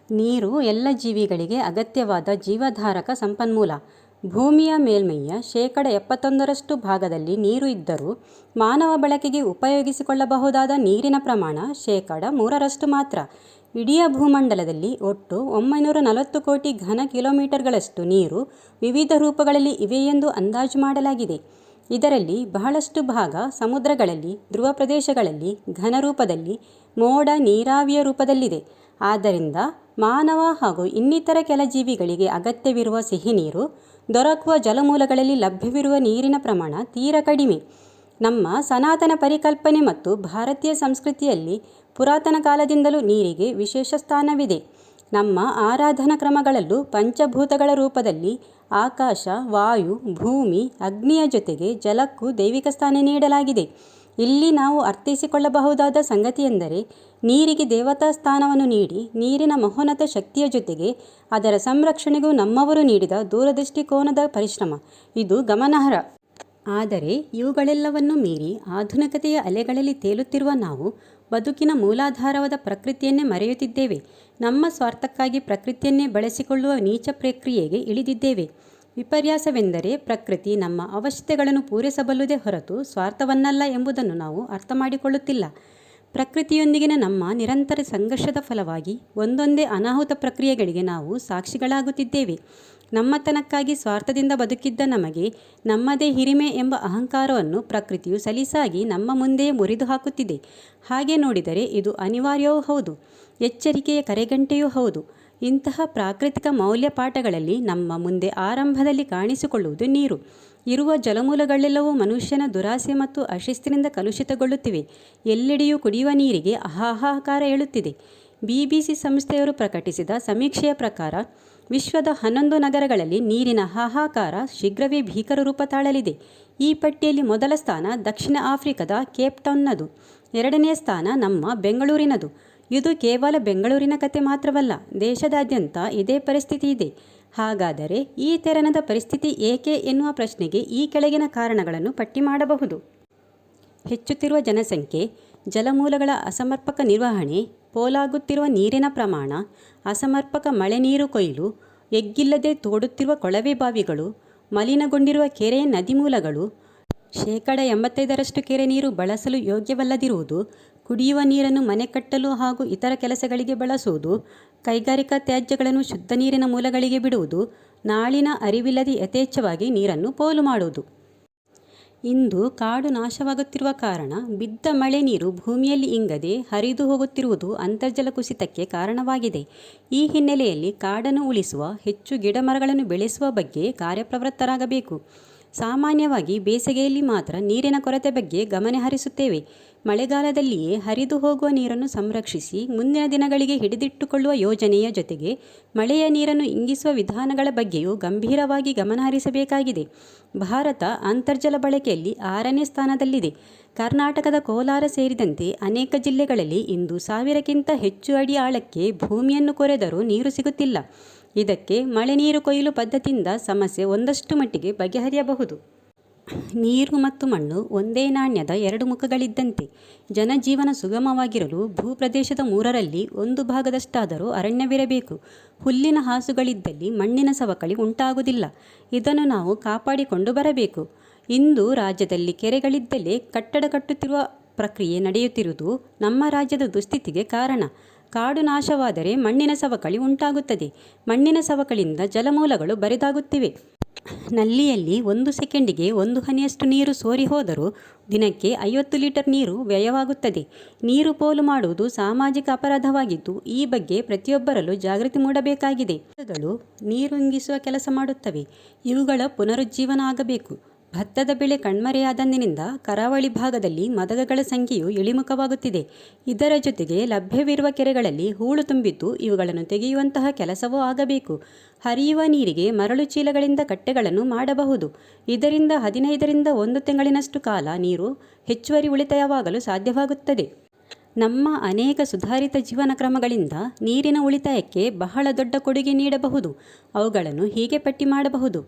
ನೀರು ಎಲ್ಲ ಜೀವಿಗಳಿಗೆ ಅಗತ್ಯವಾದ ಜೀವಧಾರಕ ಸಂಪನ್ಮೂಲ. ಭೂಮಿಯ ಮೇಲ್ಮೈಯ 71% ಭಾಗದಲ್ಲಿ ನೀರು ಇದ್ದರೂ ಮಾನವ ಬಳಕೆಗೆ ಉಪಯೋಗಿಸಿಕೊಳ್ಳಬಹುದಾದ ನೀರಿನ ಪ್ರಮಾಣ 3% ಮಾತ್ರ. ಇಡೀ ಭೂಮಂಡಲದಲ್ಲಿ ಒಟ್ಟು 940 ಕೋಟಿ ಘನ ಕಿಲೋಮೀಟರ್ಗಳಷ್ಟು ನೀರು ವಿವಿಧ ರೂಪಗಳಲ್ಲಿ ಇವೆಯೆಂದು ಅಂದಾಜು ಮಾಡಲಾಗಿದೆ. ಇದರಲ್ಲಿ ಬಹಳಷ್ಟು ಭಾಗ ಸಮುದ್ರಗಳಲ್ಲಿ, ಧ್ರುವ ಪ್ರದೇಶಗಳಲ್ಲಿ, ಘನ ರೂಪದಲ್ಲಿ, ಮೋಡ ನೀರಾವಿಯ ರೂಪದಲ್ಲಿದೆ. ಆದ್ದರಿಂದ ಮಾನವ ಹಾಗೂ ಇನ್ನಿತರ ಕೆಲ ಜೀವಿಗಳಿಗೆ ಅಗತ್ಯವಿರುವ ಸಿಹಿನೀರು ದೊರಕುವ ಜಲಮೂಲಗಳಲ್ಲಿ ಲಭ್ಯವಿರುವ ನೀರಿನ ಪ್ರಮಾಣ ತೀರ ಕಡಿಮೆ. ನಮ್ಮ ಸನಾತನ ಪರಿಕಲ್ಪನೆ ಮತ್ತು ಭಾರತೀಯ ಸಂಸ್ಕೃತಿಯಲ್ಲಿ ಪುರಾತನ ಕಾಲದಿಂದಲೂ ನೀರಿಗೆ ವಿಶೇಷ ಸ್ಥಾನವಿದೆ. ನಮ್ಮ ಆರಾಧನಾ ಕ್ರಮಗಳಲ್ಲೂ ಪಂಚಭೂತಗಳ ರೂಪದಲ್ಲಿ ಆಕಾಶ, ವಾಯು, ಭೂಮಿ, ಅಗ್ನಿಯ ಜೊತೆಗೆ ಜಲಕ್ಕೂ ದೈವಿಕ ಸ್ಥಾನ ನೀಡಲಾಗಿದೆ. ಇಲ್ಲಿ ನಾವು ಅರ್ಥೈಸಿಕೊಳ್ಳಬಹುದಾದ ಸಂಗತಿಯೆಂದರೆ, ನೀರಿಗೆ ದೇವತಾ ಸ್ಥಾನವನ್ನು ನೀಡಿ ನೀರಿನ ಮಹೋನ್ನತ ಶಕ್ತಿಯ ಜೊತೆಗೆ ಅದರ ಸಂರಕ್ಷಣೆಗೂ ನಮ್ಮವರು ನೀಡಿದ ದೂರದೃಷ್ಟಿಕೋನದ ಪರಿಶ್ರಮ ಇದು ಗಮನಾರ್ಹ. ಆದರೆ ಇವುಗಳೆಲ್ಲವನ್ನೂ ಮೀರಿ ಆಧುನಿಕತೆಯ ಅಲೆಗಳಲ್ಲಿ ತೇಲುತ್ತಿರುವ ನಾವು ಬದುಕಿನ ಮೂಲಾಧಾರವಾದ ಪ್ರಕೃತಿಯನ್ನೇ ಮರೆಯುತ್ತಿದ್ದೇವೆ. ನಮ್ಮ ಸ್ವಾರ್ಥಕ್ಕಾಗಿ ಪ್ರಕೃತಿಯನ್ನೇ ಬಳಸಿಕೊಳ್ಳುವ ನೀಚ ಪ್ರಕ್ರಿಯೆಗೆ ಇಳಿದಿದ್ದೇವೆ. ವಿಪರ್ಯಾಸವೆಂದರೆ, ಪ್ರಕೃತಿ ನಮ್ಮ ಅವಶ್ಯಕತೆಗಳನ್ನು ಪೂರೈಸಬಲ್ಲುದೇ ಹೊರತು ಸ್ವಾರ್ಥವನ್ನಲ್ಲ ಎಂಬುದನ್ನು ನಾವು ಅರ್ಥ ಮಾಡಿಕೊಳ್ಳುತ್ತಿಲ್ಲ. ಪ್ರಕೃತಿಯೊಂದಿಗಿನ ನಮ್ಮ ನಿರಂತರ ಸಂಘರ್ಷದ ಫಲವಾಗಿ ಒಂದೊಂದೇ ಅನಾಹುತ ಪ್ರಕ್ರಿಯೆಗಳಿಗೆ ನಾವು ಸಾಕ್ಷಿಗಳಾಗುತ್ತಿದ್ದೇವೆ. ನಮ್ಮತನಕ್ಕಾಗಿ ಸ್ವಾರ್ಥದಿಂದ ಬದುಕಿದ್ದ ನಮಗೆ ನಮ್ಮದೇ ಹಿರಿಮೆ ಎಂಬ ಅಹಂಕಾರವನ್ನು ಪ್ರಕೃತಿಯು ಸಲೀಸಾಗಿ ನಮ್ಮ ಮುಂದೆಯೇ ಮುರಿದು ಹಾಕುತ್ತಿದೆ. ಹಾಗೆ ನೋಡಿದರೆ ಇದು ಅನಿವಾರ್ಯವೂ ಹೌದು, ಎಚ್ಚರಿಕೆಯ ಕರೆಗಂಟೆಯೂ ಹೌದು. ಇಂತಹ ಪ್ರಾಕೃತಿಕ ಮೌಲ್ಯಪಾಠಗಳಲ್ಲಿ ನಮ್ಮ ಮುಂದೆ ಆರಂಭದಲ್ಲಿ ಕಾಣಿಸಿಕೊಳ್ಳುವುದು ನೀರು. ಇರುವ ಜಲಮೂಲಗಳೆಲ್ಲವೂ ಮನುಷ್ಯನ ದುರಾಸೆ ಮತ್ತು ಅಶಿಸ್ತಿನಿಂದ ಕಲುಷಿತಗೊಳ್ಳುತ್ತಿವೆ. ಎಲ್ಲೆಡೆಯೂ ಕುಡಿಯುವ ನೀರಿಗೆ ಹಾಹಾಕಾರ ಏಳುತ್ತಿದೆ. BBC ಸಂಸ್ಥೆಯವರು ಪ್ರಕಟಿಸಿದ ಸಮೀಕ್ಷೆಯ ಪ್ರಕಾರ ವಿಶ್ವದ 11 ನಗರಗಳಲ್ಲಿ ನೀರಿನ ಹಾಹಾಕಾರ ಶೀಘ್ರವೇ ಭೀಕರ ರೂಪ ತಾಳಲಿದೆ. ಈ ಪಟ್ಟಿಯಲ್ಲಿ ಮೊದಲ ಸ್ಥಾನ ದಕ್ಷಿಣ ಆಫ್ರಿಕಾದ ಕೇಪ್ಟೌನ್ನದು. ಎರಡನೆಯ ಸ್ಥಾನ ನಮ್ಮ ಬೆಂಗಳೂರಿನದು. ಇದು ಕೇವಲ ಬೆಂಗಳೂರಿನ ಕತೆ ಮಾತ್ರವಲ್ಲ, ದೇಶದಾದ್ಯಂತ ಇದೇ ಪರಿಸ್ಥಿತಿ ಇದೆ. ಹಾಗಾದರೆ ಈ ತೆರನಾದ ಪರಿಸ್ಥಿತಿ ಏಕೆ ಎನ್ನುವ ಪ್ರಶ್ನೆಗೆ ಈ ಕೆಳಗಿನ ಕಾರಣಗಳನ್ನು ಪಟ್ಟಿ ಮಾಡಬಹುದು. ಹೆಚ್ಚುತ್ತಿರುವ ಜನಸಂಖ್ಯೆ, ಜಲಮೂಲಗಳ ಅಸಮರ್ಪಕ ನಿರ್ವಹಣೆ, ಪೋಲಾಗುತ್ತಿರುವ ನೀರಿನ ಪ್ರಮಾಣ, ಅಸಮರ್ಪಕ ಮಳೆ ನೀರು ಕೊಯ್ಲು, ಎಗ್ಗಿಲ್ಲದೆ ತೋಡುತ್ತಿರುವ ಕೊಳವೆ ಬಾವಿಗಳು, ಮಲಿನಗೊಂಡಿರುವ ಕೆರೆ ನದಿಮೂಲಗಳು, 85% ಕೆರೆ ನೀರು ಬಳಸಲು ಯೋಗ್ಯವಲ್ಲದಿರುವುದು, ಕುಡಿಯುವ ನೀರನ್ನು ಮನೆ ಕಟ್ಟಲು ಹಾಗೂ ಇತರ ಕೆಲಸಗಳಿಗೆ ಬಳಸುವುದು, ಕೈಗಾರಿಕಾ ತ್ಯಾಜ್ಯಗಳನ್ನು ಶುದ್ಧ ನೀರಿನ ಮೂಲಗಳಿಗೆ ಬಿಡುವುದು, ನಾಳಿನ ಅರಿವಿಲ್ಲದೆ ಯಥೇಚ್ಛವಾಗಿ ನೀರನ್ನು ಪೋಲು ಮಾಡುವುದು. ಇಂದು ಕಾಡು ನಾಶವಾಗುತ್ತಿರುವ ಕಾರಣ ಬಿದ್ದ ಮಳೆ ನೀರು ಭೂಮಿಯಲ್ಲಿ ಇಂಗದೆ ಹರಿದು ಹೋಗುತ್ತಿರುವುದು ಅಂತರ್ಜಲ ಕುಸಿತಕ್ಕೆ ಕಾರಣವಾಗಿದೆ. ಈ ಹಿನ್ನೆಲೆಯಲ್ಲಿ ಕಾಡನ್ನು ಉಳಿಸುವ, ಹೆಚ್ಚು ಗಿಡಮರಗಳನ್ನು ಬೆಳೆಸುವ ಬಗ್ಗೆ ಕಾರ್ಯಪ್ರವೃತ್ತರಾಗಬೇಕು. ಸಾಮಾನ್ಯವಾಗಿ ಬೇಸಿಗೆಯಲ್ಲಿ ಮಾತ್ರ ನೀರಿನ ಕೊರತೆ ಬಗ್ಗೆ ಗಮನ ಹರಿಸುತ್ತೇವೆ. ಮಳೆಗಾಲದಲ್ಲಿಯೇ ಹರಿದು ಹೋಗುವ ನೀರನ್ನು ಸಂರಕ್ಷಿಸಿ ಮುಂದಿನ ದಿನಗಳಿಗೆ ಹಿಡಿದಿಟ್ಟುಕೊಳ್ಳುವ ಯೋಜನೆಯ ಜೊತೆಗೆ ಮಳೆಯ ನೀರನ್ನು ಇಂಗಿಸುವ ವಿಧಾನಗಳ ಬಗ್ಗೆಯೂ ಗಂಭೀರವಾಗಿ ಗಮನಹರಿಸಬೇಕಾಗಿದೆ. ಭಾರತ ಅಂತರ್ಜಲ ಬಳಕೆಯಲ್ಲಿ 6ನೇ ಸ್ಥಾನದಲ್ಲಿದೆ. ಕರ್ನಾಟಕದ ಕೋಲಾರ ಸೇರಿದಂತೆ ಅನೇಕ ಜಿಲ್ಲೆಗಳಲ್ಲಿ ಇಂದು 1000ಕ್ಕಿಂತ ಹೆಚ್ಚು ಅಡಿ ಆಳಕ್ಕೆ ಭೂಮಿಯನ್ನು ಕೊರೆದರೂ ನೀರು ಸಿಗುತ್ತಿಲ್ಲ. ಇದಕ್ಕೆ ಮಳೆ ನೀರು ಕೊಯ್ಲು ಪದ್ಧತಿಯಿಂದ ಸಮಸ್ಯೆ ಒಂದಷ್ಟು ಮಟ್ಟಿಗೆ ಬಗೆಹರಿಯಬಹುದು. ನೀರು ಮತ್ತು ಮಣ್ಣು ಒಂದೇ ನಾಣ್ಯದ 2 ಮುಖಗಳಿದ್ದಂತೆ. ಜನಜೀವನ ಸುಗಮವಾಗಿರಲು ಭೂಪ್ರದೇಶದ 3ರಲ್ಲಿ 1 ಭಾಗದಷ್ಟಾದರೂ ಅರಣ್ಯವಿರಬೇಕು. ಹುಲ್ಲಿನ ಹಾಸುಗಳಿದ್ದಲ್ಲಿ ಮಣ್ಣಿನ ಸವಕಳಿ ಉಂಟಾಗುವುದಿಲ್ಲ. ಇದನ್ನು ನಾವು ಕಾಪಾಡಿಕೊಂಡು ಬರಬೇಕು. ಇಂದು ರಾಜ್ಯದಲ್ಲಿ ಕೆರೆಗಳಿದ್ದಲೇ ಕಟ್ಟಡ ಕಟ್ಟುತ್ತಿರುವ ಪ್ರಕ್ರಿಯೆ ನಡೆಯುತ್ತಿರುವುದು ನಮ್ಮ ರಾಜ್ಯದ ದುಸ್ಥಿತಿಗೆ ಕಾರಣ. ಕಾಡು ನಾಶವಾದರೆ ಮಣ್ಣಿನ ಸವಕಳಿ ಉಂಟಾಗುತ್ತದೆ. ಮಣ್ಣಿನ ಸವಕಳಿಯಿಂದ ಜಲಮೂಲಗಳು ಬರಿದಾಗುತ್ತಿವೆ. ನಲ್ಲಿಯಲ್ಲಿ 1 ಸೆಕೆಂಡಿಗೆ 1 ಹನಿಯಷ್ಟು ನೀರು ಸೋರಿ ಹೋದರೂ ದಿನಕ್ಕೆ 50 ಲೀಟರ್ ನೀರು ವ್ಯಯವಾಗುತ್ತದೆ. ನೀರು ಪೋಲು ಮಾಡುವುದು ಸಾಮಾಜಿಕ ಅಪರಾಧವಾಗಿದ್ದು, ಈ ಬಗ್ಗೆ ಪ್ರತಿಯೊಬ್ಬರಲ್ಲೂ ಜಾಗೃತಿ ಮೂಡಬೇಕಾಗಿದೆ. ಗಳು ನೀರು ಇಂಗಿಸುವ ಕೆಲಸ ಮಾಡುತ್ತವೆ. ಇವುಗಳ ಪುನರುಜ್ಜೀವನ ಆಗಬೇಕು. ಭತ್ತದ ಬೆಳೆ ಕಣ್ಮರೆಯಾದಂದಿನಿಂದ ಕರಾವಳಿ ಭಾಗದಲ್ಲಿ ಮದಗಗಳ ಸಂಖ್ಯೆಯು ಇಳಿಮುಖವಾಗುತ್ತಿದೆ. ಇದರ ಜೊತೆಗೆ ಲಭ್ಯವಿರುವ ಕೆರೆಗಳಲ್ಲಿ ಹೂಳು ತುಂಬಿದ್ದು ಇವುಗಳನ್ನು ತೆಗೆಯುವಂತಹ ಕೆಲಸವೂ ಆಗಬೇಕು. ಹರಿಯುವ ನೀರಿಗೆ ಮರಳು ಚೀಲಗಳಿಂದ ಕಟ್ಟೆಗಳನ್ನು ಮಾಡಬಹುದು. ಇದರಿಂದ 15ರಿಂದ 1 ತಿಂಗಳಿನಷ್ಟು ಕಾಲ ನೀರು ಹೆಚ್ಚುವರಿ ಉಳಿತಾಯವಾಗಲು ಸಾಧ್ಯವಾಗುತ್ತದೆ. ನಮ್ಮ ಅನೇಕ ಸುಧಾರಿತ ಜೀವನ ಕ್ರಮಗಳಿಂದ ನೀರಿನ ಉಳಿತಾಯಕ್ಕೆ ಬಹಳ ದೊಡ್ಡ ಕೊಡುಗೆ ನೀಡಬಹುದು. ಅವುಗಳನ್ನು ಹೀಗೆ ಪಟ್ಟಿ ಮಾಡಬಹುದು.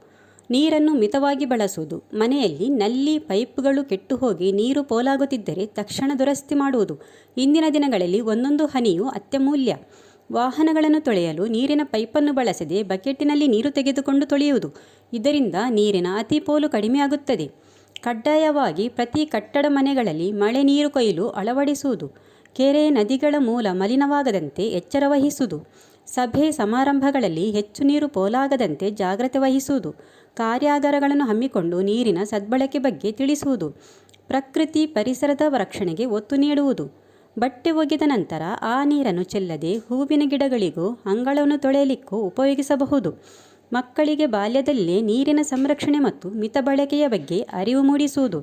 ನೀರನ್ನು ಮಿತವಾಗಿ ಬಳಸುವುದು. ಮನೆಯಲ್ಲಿ ನಲ್ಲಿ, ಪೈಪ್ಗಳು ಕೆಟ್ಟು ಹೋಗಿ ನೀರು ಪೋಲಾಗುತ್ತಿದ್ದರೆ ತಕ್ಷಣ ದುರಸ್ತಿ ಮಾಡುವುದು. ಇಂದಿನ ದಿನಗಳಲ್ಲಿ ಒಂದೊಂದು ಹನಿಯು ಅತ್ಯಮೂಲ್ಯ. ವಾಹನಗಳನ್ನು ತೊಳೆಯಲು ನೀರಿನ ಪೈಪನ್ನು ಬಳಸದೆ ಬಕೆಟ್ಟಿನಲ್ಲಿ ನೀರು ತೆಗೆದುಕೊಂಡು ತೊಳೆಯುವುದು. ಇದರಿಂದ ನೀರಿನ ಅತಿಪೋಲು ಕಡಿಮೆಯಾಗುತ್ತದೆ. ಕಡ್ಡಾಯವಾಗಿ ಪ್ರತಿ ಕಟ್ಟಡ ಮನೆಗಳಲ್ಲಿ ಮಳೆ ನೀರು ಕೊಯ್ಲು ಅಳವಡಿಸುವುದು. ಕೆರೆ ನದಿಗಳ ಮೂಲ ಮಲಿನವಾಗದಂತೆ ಎಚ್ಚರ ವಹಿಸುವುದು. ಸಭೆ ಸಮಾರಂಭಗಳಲ್ಲಿ ಹೆಚ್ಚು ನೀರು ಪೋಲಾಗದಂತೆ ಜಾಗ್ರತೆ ವಹಿಸುವುದು. ಕಾರ್ಯಾಗಾರಗಳನ್ನು ಹಮ್ಮಿಕೊಂಡು ನೀರಿನ ಸದ್ಬಳಕೆ ಬಗ್ಗೆ ತಿಳಿಸುವುದು. ಪ್ರಕೃತಿ ಪರಿಸರದ ರಕ್ಷಣೆಗೆ ಒತ್ತು ನೀಡುವುದು. ಬಟ್ಟೆ ಒಗೆದ ನಂತರ ಆ ನೀರನ್ನು ಚೆಲ್ಲದೆ ಹೂವಿನ ಗಿಡಗಳಿಗೂ ಅಂಗಳವನ್ನು ತೊಳೆಯಲಿಕ್ಕೂ ಉಪಯೋಗಿಸಬಹುದು. ಮಕ್ಕಳಿಗೆ ಬಾಲ್ಯದಲ್ಲೇ ನೀರಿನ ಸಂರಕ್ಷಣೆ ಮತ್ತು ಮಿತ ಬಳಕೆಯ ಬಗ್ಗೆ ಅರಿವು ಮೂಡಿಸುವುದು.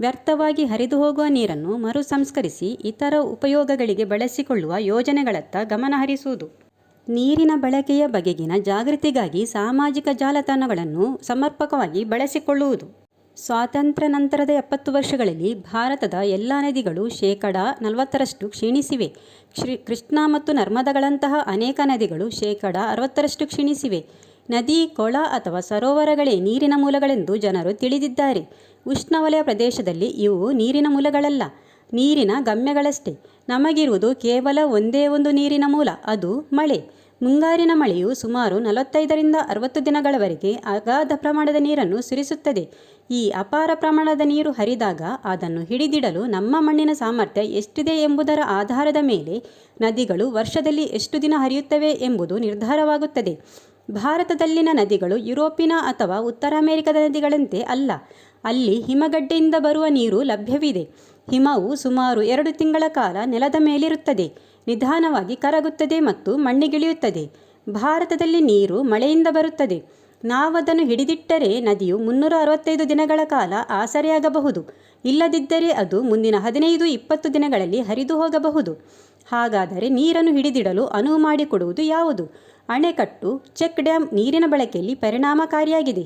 ವ್ಯರ್ಥವಾಗಿ ಹರಿದು ಹೋಗುವ ನೀರನ್ನು ಮರು ಸಂಸ್ಕರಿಸಿ ಇತರ ಉಪಯೋಗಗಳಿಗೆ ಬಳಸಿಕೊಳ್ಳುವ ಯೋಜನೆಗಳತ್ತ ಗಮನ ಹರಿಸುವುದು. ನೀರಿನ ಬಳಕೆಯ ಬಗೆಗಿನ ಜಾಗೃತಿಗಾಗಿ ಸಾಮಾಜಿಕ ಜಾಲತಾಣಗಳನ್ನು ಸಮರ್ಪಕವಾಗಿ ಬಳಸಿಕೊಳ್ಳುವುದು. ಸ್ವಾತಂತ್ರ್ಯ ನಂತರದ 70 ವರ್ಷಗಳಲ್ಲಿ ಭಾರತದ ಎಲ್ಲ ನದಿಗಳು 40% ಕ್ಷೀಣಿಸಿವೆ. ಕೃಷ್ಣ ಮತ್ತು ನರ್ಮದಗಳಂತಹ ಅನೇಕ ನದಿಗಳು 60% ಕ್ಷೀಣಿಸಿವೆ. ನದಿ, ಕೊಳ ಅಥವಾ ಸರೋವರಗಳೇ ನೀರಿನ ಮೂಲಗಳೆಂದು ಜನರು ತಿಳಿದಿದ್ದಾರೆ. ಉಷ್ಣವಲಯ ಪ್ರದೇಶದಲ್ಲಿ ಇವು ನೀರಿನ ಮೂಲಗಳಲ್ಲ, ನೀರಿನ ಗಮ್ಯಗಳಷ್ಟೇ. ನಮಗಿರುವುದು ಕೇವಲ ಒಂದೇ ಒಂದು ನೀರಿನ ಮೂಲ, ಅದು ಮಳೆ. ಮುಂಗಾರಿನ ಮಳೆಯು ಸುಮಾರು 45 ರಿಂದ 60 ದಿನಗಳವರೆಗೆ ಅಗಾಧ ಪ್ರಮಾಣದ ನೀರನ್ನು ಸುರಿಸುತ್ತದೆ. ಈ ಅಪಾರ ಪ್ರಮಾಣದ ನೀರು ಹರಿದಾಗ ಅದನ್ನು ಹಿಡಿದಿಡಲು ನಮ್ಮ ಮಣ್ಣಿನ ಸಾಮರ್ಥ್ಯ ಎಷ್ಟಿದೆ ಎಂಬುದರ ಆಧಾರದ ಮೇಲೆ ನದಿಗಳು ವರ್ಷದಲ್ಲಿ ಎಷ್ಟು ದಿನ ಹರಿಯುತ್ತವೆ ಎಂಬುದು ನಿರ್ಧಾರವಾಗುತ್ತದೆ. ಭಾರತದಲ್ಲಿನ ನದಿಗಳು ಯುರೋಪಿನ ಅಥವಾ ಉತ್ತರ ಅಮೆರಿಕದ ನದಿಗಳಂತೆ ಅಲ್ಲ. ಅಲ್ಲಿ ಹಿಮಗಡ್ಡೆಯಿಂದ ಬರುವ ನೀರು ಲಭ್ಯವಿದೆ. ಹಿಮವು ಸುಮಾರು 2 ತಿಂಗಳ ಕಾಲ ನೆಲದ ಮೇಲಿರುತ್ತದೆ, ನಿಧಾನವಾಗಿ ಕರಗುತ್ತದೆ ಮತ್ತು ಮಣ್ಣಿಗಿಳಿಯುತ್ತದೆ. ಭಾರತದಲ್ಲಿ ನೀರು ಮಳೆಯಿಂದ ಬರುತ್ತದೆ. ನಾವದನ್ನು ಹಿಡಿದಿಟ್ಟರೆ ನದಿಯು 365 ದಿನಗಳ ಕಾಲ ಆಸರೆಯಾಗಬಹುದು. ಇಲ್ಲದಿದ್ದರೆ ಅದು ಮುಂದಿನ 15-20 ದಿನಗಳಲ್ಲಿ ಹರಿದು ಹೋಗಬಹುದು. ಹಾಗಾದರೆ ನೀರನ್ನು ಹಿಡಿದಿಡಲು ಅನುವು ಮಾಡಿಕೊಡುವುದು ಯಾವುದು? ಅಣೆಕಟ್ಟು, ಚೆಕ್ ಡ್ಯಾಂ ನೀರಿನ ಬಳಕೆಯಲ್ಲಿ ಪರಿಣಾಮಕಾರಿಯಾಗಿದೆ,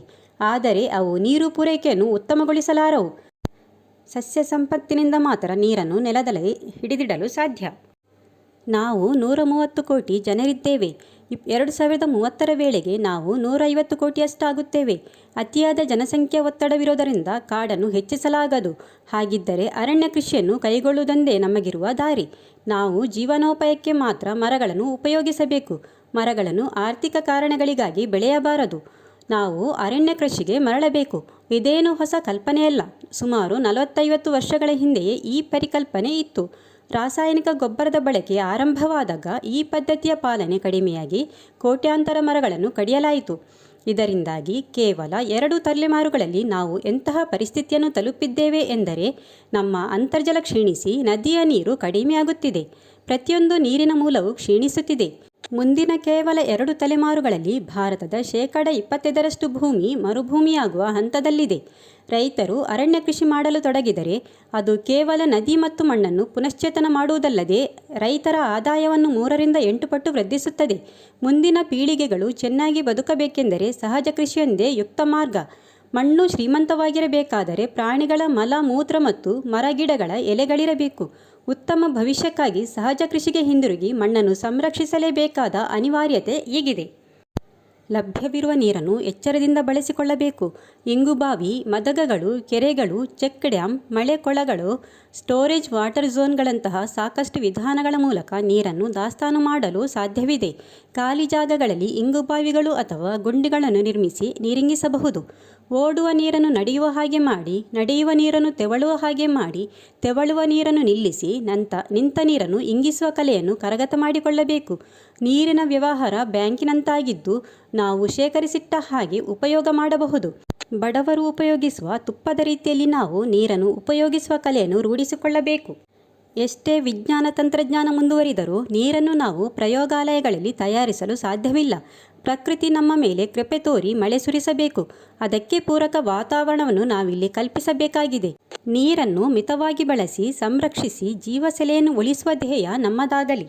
ಆದರೆ ಅವು ನೀರು ಪೂರೈಕೆಯನ್ನು ಉತ್ತಮಗೊಳಿಸಲಾರವು. ಸಸ್ಯ ಸಂಪತ್ತಿನಿಂದ ಮಾತ್ರ ನೀರನ್ನು ನೆಲದಲ್ಲಿ ಹಿಡಿದಿಡಲು ಸಾಧ್ಯ. ನಾವು 130 ಕೋಟಿ ಜನರಿದ್ದೇವೆ. 2030ರ ವೇಳೆಗೆ ನಾವು 150 ಕೋಟಿಯಷ್ಟಾಗುತ್ತೇವೆ. ಅತಿಯಾದ ಜನಸಂಖ್ಯಾ ಒತ್ತಡವಿರೋದರಿಂದ ಕಾಡನ್ನು ಹೆಚ್ಚಿಸಲಾಗದು. ಹಾಗಿದ್ದರೆ ಅರಣ್ಯ ಕೃಷಿಯನ್ನು ಕೈಗೊಳ್ಳುವುದೊಂದೇ ನಮಗಿರುವ ದಾರಿ. ನಾವು ಜೀವನೋಪಾಯಕ್ಕೆ ಮಾತ್ರ ಮರಗಳನ್ನು ಉಪಯೋಗಿಸಬೇಕು. ಮರಗಳನ್ನು ಆರ್ಥಿಕ ಕಾರಣಗಳಿಗಾಗಿ ಬೆಳೆಯಬಾರದು. ನಾವು ಅರಣ್ಯ ಕೃಷಿಗೆ ಮರಳಬೇಕು. ಇದೇನು ಹೊಸ ಕಲ್ಪನೆಯಲ್ಲ. ಸುಮಾರು 40-50 ವರ್ಷಗಳ ಹಿಂದೆಯೇ ಈ ಪರಿಕಲ್ಪನೆ ಇತ್ತು. ರಾಸಾಯನಿಕ ಗೊಬ್ಬರದ ಬಳಕೆ ಆರಂಭವಾದಾಗ ಈ ಪದ್ಧತಿಯ ಪಾಲನೆ ಕಡಿಮೆಯಾಗಿ ಕೋಟ್ಯಾಂತರ ಮರಗಳನ್ನು ಕಡಿಯಲಾಯಿತು. ಇದರಿಂದಾಗಿ ಕೇವಲ 2 ತಲೆಮಾರುಗಳಲ್ಲಿ ನಾವು ಎಂತಹ ಪರಿಸ್ಥಿತಿಯನ್ನು ತಲುಪಿದ್ದೇವೆ ಎಂದರೆ, ನಮ್ಮ ಅಂತರ್ಜಲ ಕ್ಷೀಣಿಸಿ ನದಿಯ ನೀರು ಕಡಿಮೆಯಾಗುತ್ತಿದೆ. ಪ್ರತಿಯೊಂದು ನೀರಿನ ಮೂಲವೂ ಕ್ಷೀಣಿಸುತ್ತಿದೆ. ಮುಂದಿನ ಕೇವಲ 2 ತಲೆಮಾರುಗಳಲ್ಲಿ ಭಾರತದ 25% ಭೂಮಿ ಮರುಭೂಮಿಯಾಗುವ ಹಂತದಲ್ಲಿದೆ. ರೈತರು ಅರಣ್ಯ ಕೃಷಿ ಮಾಡಲು ತೊಡಗಿದರೆ ಅದು ಕೇವಲ ನದಿ ಮತ್ತು ಮಣ್ಣನ್ನು ಪುನಶ್ಚೇತನ ಮಾಡುವುದಲ್ಲದೆ ರೈತರ ಆದಾಯವನ್ನು 3 ರಿಂದ 8 ಪಟ್ಟು ವೃದ್ಧಿಸುತ್ತದೆ. ಮುಂದಿನ ಪೀಳಿಗೆಗಳು ಚೆನ್ನಾಗಿ ಬದುಕಬೇಕೆಂದರೆ ಸಹಜ ಕೃಷಿಯೊಂದೇ ಯುಕ್ತ ಮಾರ್ಗ. ಮಣ್ಣು ಶ್ರೀಮಂತವಾಗಿರಬೇಕಾದರೆ ಪ್ರಾಣಿಗಳ ಮಲ, ಮೂತ್ರ ಮತ್ತು ಮರಗಿಡಗಳ ಎಲೆಗಳಿರಬೇಕು. ಉತ್ತಮ ಭವಿಷ್ಯಕ್ಕಾಗಿ ಸಹಜ ಕೃಷಿಗೆ ಹಿಂದಿರುಗಿ ಮಣ್ಣನ್ನು ಸಂರಕ್ಷಿಸಲೇಬೇಕಾದ ಅನಿವಾರ್ಯತೆ ಈಗಿದೆ. ಲಭ್ಯವಿರುವ ನೀರನ್ನು ಎಚ್ಚರದಿಂದ ಬಳಸಿಕೊಳ್ಳಬೇಕು. ಇಂಗುಬಾವಿ, ಮದಗಗಳು, ಕೆರೆಗಳು, ಚೆಕ್ ಡ್ಯಾಂ, ಮಳೆ ಕೊಳಗಳು, ಸ್ಟೋರೇಜ್ ವಾಟರ್ ಝೋನ್ಗಳಂತಹ ಸಾಕಷ್ಟು ವಿಧಾನಗಳ ಮೂಲಕ ನೀರನ್ನು ದಾಸ್ತಾನು ಮಾಡಲು ಸಾಧ್ಯವಿದೆ. ಖಾಲಿ ಜಾಗಗಳಲ್ಲಿ ಇಂಗುಬಾವಿಗಳು ಅಥವಾ ಗುಂಡಿಗಳನ್ನು ನಿರ್ಮಿಸಿ ನೀರಿಂಗಿಸಬಹುದು. ಓಡುವ ನೀರನ್ನು ನಡೆಯುವ ಹಾಗೆ ಮಾಡಿ, ನಡೆಯುವ ನೀರನ್ನು ತೆವಳುವ ಹಾಗೆ ಮಾಡಿ, ತೆವಳುವ ನೀರನ್ನು ನಿಲ್ಲಿಸಿ, ನಿಂತ ನೀರನ್ನು ಇಂಗಿಸುವ ಕಲೆಯನ್ನು ಕರಗತ ಮಾಡಿಕೊಳ್ಳಬೇಕು. ನೀರಿನ ವ್ಯವಹಾರ ಬ್ಯಾಂಕಿನಂತಾಗಿದ್ದು ನಾವು ಶೇಖರಿಸಿಟ್ಟ ಹಾಗೆ ಉಪಯೋಗ ಮಾಡಬಹುದು. ಬಡವರು ಉಪಯೋಗಿಸುವ ತುಪ್ಪದ ರೀತಿಯಲ್ಲಿ ನಾವು ನೀರನ್ನು ಉಪಯೋಗಿಸುವ ಕಲೆಯನ್ನು ರೂಢಿಸಿಕೊಳ್ಳಬೇಕು. ಎಷ್ಟೇ ವಿಜ್ಞಾನ ತಂತ್ರಜ್ಞಾನ ಮುಂದುವರಿದರೂ ನೀರನ್ನು ನಾವು ಪ್ರಯೋಗಾಲಯಗಳಲ್ಲಿ ತಯಾರಿಸಲು ಸಾಧ್ಯವಿಲ್ಲ. ಪ್ರಕೃತಿ ನಮ್ಮ ಮೇಲೆ ಕೃಪೆ ತೋರಿ ಮಳೆ ಸುರಿಸಬೇಕು. ಅದಕ್ಕೆ ಪೂರಕ ವಾತಾವರಣವನ್ನು ನಾವಿಲ್ಲಿ ಕಲ್ಪಿಸಬೇಕಾಗಿದೆ. ನೀರನ್ನು ಮಿತವಾಗಿ ಬಳಸಿ ಸಂರಕ್ಷಿಸಿ ಜೀವಸೆಲೆಯನ್ನು ಉಳಿಸುವ ಧ್ಯೇಯ ನಮ್ಮದಾಗಲಿ.